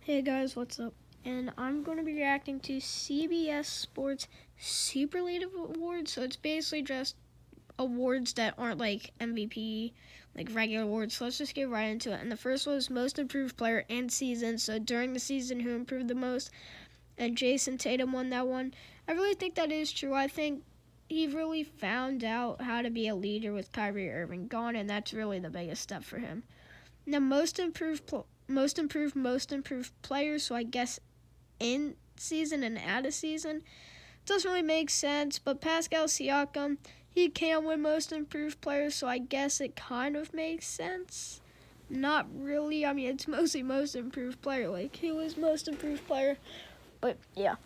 Hey guys, what's up? And I'm going to be reacting to CBS Sports Superlative Awards. So it's basically just awards that aren't like MVP, like regular awards. So let's just get right into it. And the first was Most Improved Player and Season. So during the season, who improved the most? And Jason Tatum won that one. I really think that is true. I think he really found out how to be a leader with Kyrie Irving gone, and that's really the biggest step for him. Now, most improved player. So I guess in season and out of season doesn't really make sense. But Pascal Siakam, he can win most improved player. So I guess it kind of makes sense. Not really. I mean, it's mostly most improved player. Like he was most improved player. But yeah.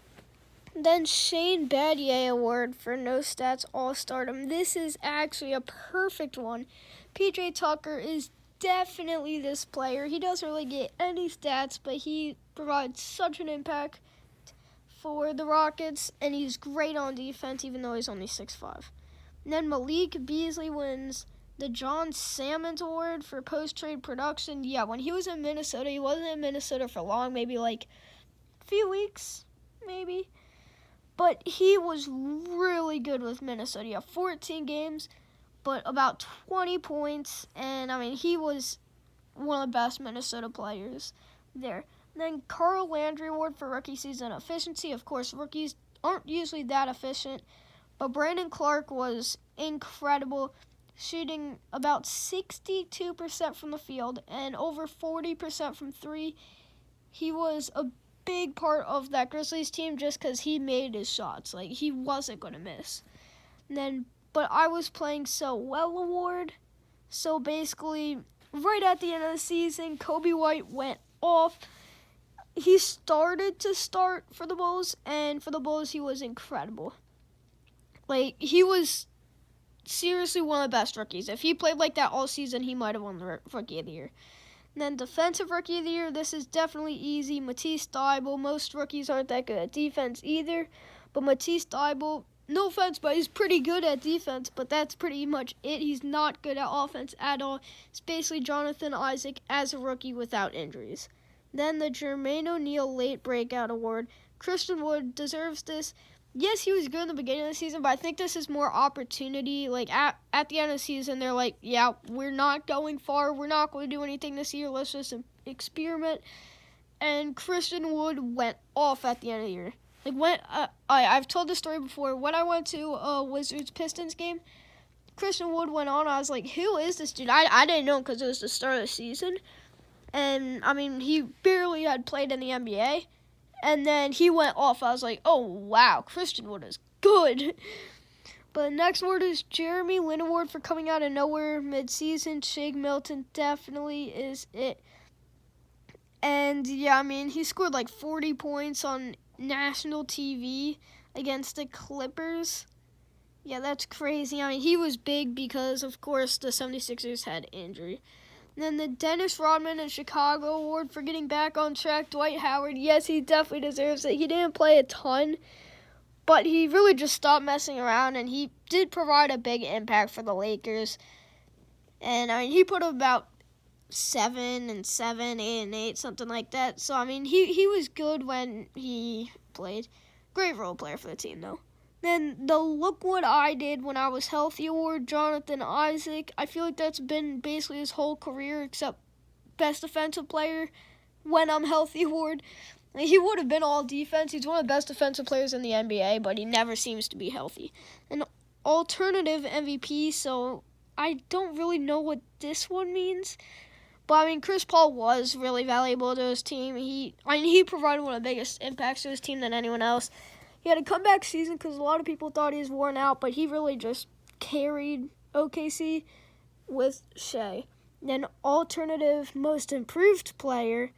Then Shane Battier Award for No Stats All-Stardom. This is actually a perfect one. PJ Tucker is definitely this player. He doesn't really get any stats, but he provides such an impact for the Rockets, and he's great on defense, even though he's only 6'5". And then Malik Beasley wins the John Salmons Award for post-trade production. Yeah, when he was in Minnesota, he wasn't in Minnesota for long, maybe like a few weeks, maybe. But he was really good with Minnesota. He had 14 games, but about 20 points. And, I mean, he was one of the best Minnesota players there. And then Carl Landry Award for rookie season efficiency. Of course, rookies aren't usually that efficient. But Brandon Clark was incredible, shooting about 62% from the field and over 40% from three. He was a big part of that Grizzlies team just because he made his shots. Like, he wasn't going to miss. But I was playing so well award. So basically, right at the end of the season, Kobe White went off. He started to start for the Bulls, and for the Bulls, he was incredible. Like, he was seriously one of the best rookies. If he played like that all season, he might have won the Rookie of the Year. And then Defensive Rookie of the Year, this is definitely easy. Matisse Thybulle. Most rookies aren't that good at defense either. But Matisse Thybulle, no offense, but he's pretty good at defense. But that's pretty much it. He's not good at offense at all. It's basically Jonathan Isaac as a rookie without injuries. Then the Jermaine O'Neal Late Breakout Award. Christian Wood deserves this. Yes, he was good in the beginning of the season, but I think this is more opportunity. Like, at the end of the season, they're like, yeah, we're not going far. We're not going to do anything this year. Let's just experiment. And Christian Wood went off at the end of the year. Like, I've told this story before. When I went to a Wizards-Pistons game, Christian Wood went on. I was like, who is this dude? I didn't know him because it was the start of the season. And, I mean, he barely had played in the NBA. And then he went off. I was like, oh, wow, Christian Wood is good. But the next award is Jeremy Lin Award for coming out of nowhere mid-season. Shake Milton definitely is it. And, yeah, I mean, he scored like 40 points on national TV against the Clippers. Yeah, that's crazy. I mean, he was big because, of course, the 76ers had injury. And then the Dennis Rodman and Chicago Award for getting back on track. Dwight Howard, yes, he definitely deserves it. He didn't play a ton, but he really just stopped messing around, and he did provide a big impact for the Lakers. And, I mean, he put up about 7 and 7, 8 and 8, something like that. So, I mean, he was good when he played. Great role player for the team, though. Then the Look What I Did When I Was Healthy Award, Jonathan Isaac. I feel like that's been basically his whole career except Best Defensive Player When I'm Healthy Award. He would have been all defense. He's one of the best defensive players in the NBA, but he never seems to be healthy. An alternative MVP, so I don't really know what this one means. But, I mean, Chris Paul was really valuable to his team. He provided one of the biggest impacts to his team than anyone else. He had a comeback season because a lot of people thought he was worn out, but he really just carried OKC with Shea. Then alternative most improved player,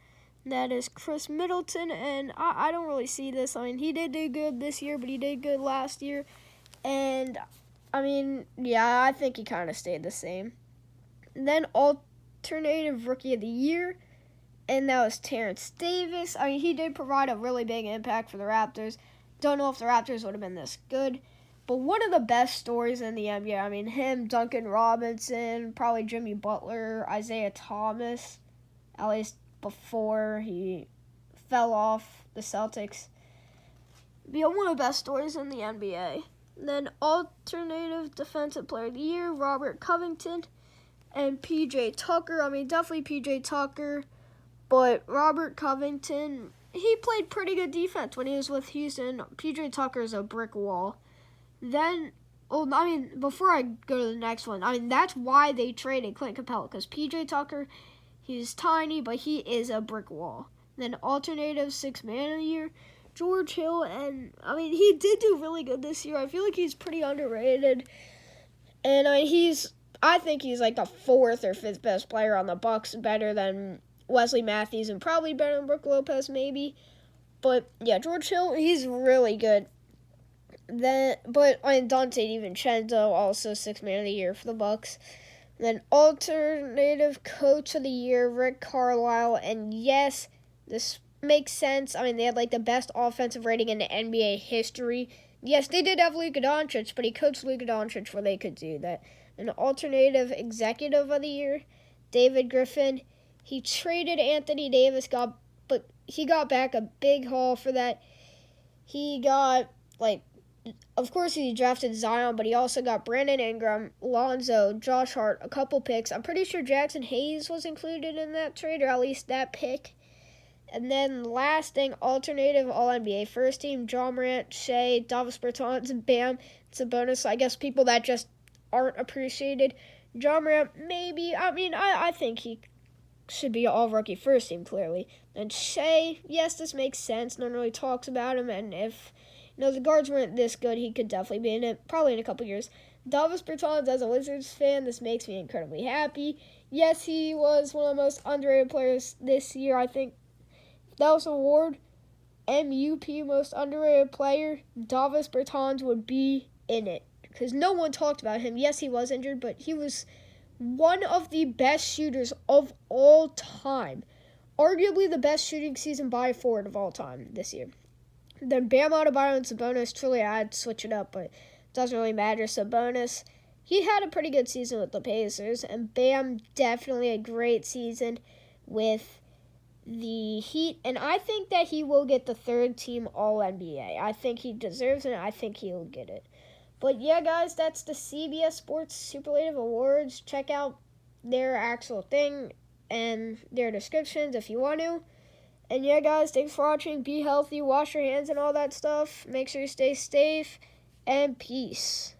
that is Chris Middleton, and I don't really see this. I mean, he did do good this year, but he did good last year. And, I mean, yeah, I think he kind of stayed the same. And then alternative rookie of the year, and that was Terrence Davis. I mean, he did provide a really big impact for the Raptors. Don't know if the Raptors would have been this good. But one of the best stories in the NBA, I mean, him, Duncan Robinson, probably Jimmy Butler, Isaiah Thomas, at least before he fell off the Celtics. Be one of the best stories in the NBA. Then alternative defensive player of the year, Robert Covington and PJ Tucker. I mean, definitely PJ Tucker, but Robert Covington, he played pretty good defense when he was with Houston. PJ Tucker is a brick wall. Then, before I go to the next one, that's why they traded Clint Capella, because PJ Tucker, he's tiny, but he is a brick wall. Then alternative sixth man of the year, George Hill, and he did do really good this year. I feel like he's pretty underrated, and I think he's like the fourth or fifth best player on the Bucks, better than Wesley Matthews and probably better than Brook Lopez maybe. But yeah, George Hill, he's really good. Dante DiVincenzo, also sixth man of the year for the Bucks. Then alternative coach of the year, Rick Carlisle, and yes, this makes sense. They had like the best offensive rating in the NBA history. Yes, they did have Luka Doncic, but he coached Luka Doncic where they could do that. An alternative executive of the year, David Griffin. He traded Anthony Davis, but he got back a big haul for that. He got, of course he drafted Zion, but he also got Brandon Ingram, Lonzo, Josh Hart, a couple picks. I'm pretty sure Jackson Hayes was included in that trade, or at least that pick. And then last thing, alternative All-NBA first team, John Morant, Shea, Davis Bertans, and Bam. It's a bonus. I guess people that just aren't appreciated. John Morant, maybe. I think he should be all-rookie first team, clearly. And Shea, yes, this makes sense. No one really talks about him. And if the guards weren't this good, he could definitely be in it, probably in a couple years. Davis Bertans, as a Wizards fan, this makes me incredibly happy. Yes, he was one of the most underrated players this year, I think. That was award, MUP, most underrated player, Davis Bertans would be in it. Because no one talked about him. Yes, he was injured, but he was one of the best shooters of all time. Arguably the best shooting season by forward of all time this year. Then Bam Adebayo and Sabonis, truly I'd switch it up, but it doesn't really matter. Sabonis, he had a pretty good season with the Pacers, and Bam, definitely a great season with the Heat, and I think that he will get the third team All-NBA. I think he deserves it, and I think he'll get it. But yeah, guys, that's the CBS Sports Superlative Awards. Check out their actual thing and their descriptions if you want to. And yeah, guys, thanks for watching. Be healthy, wash your hands and all that stuff. Make sure you stay safe, and peace.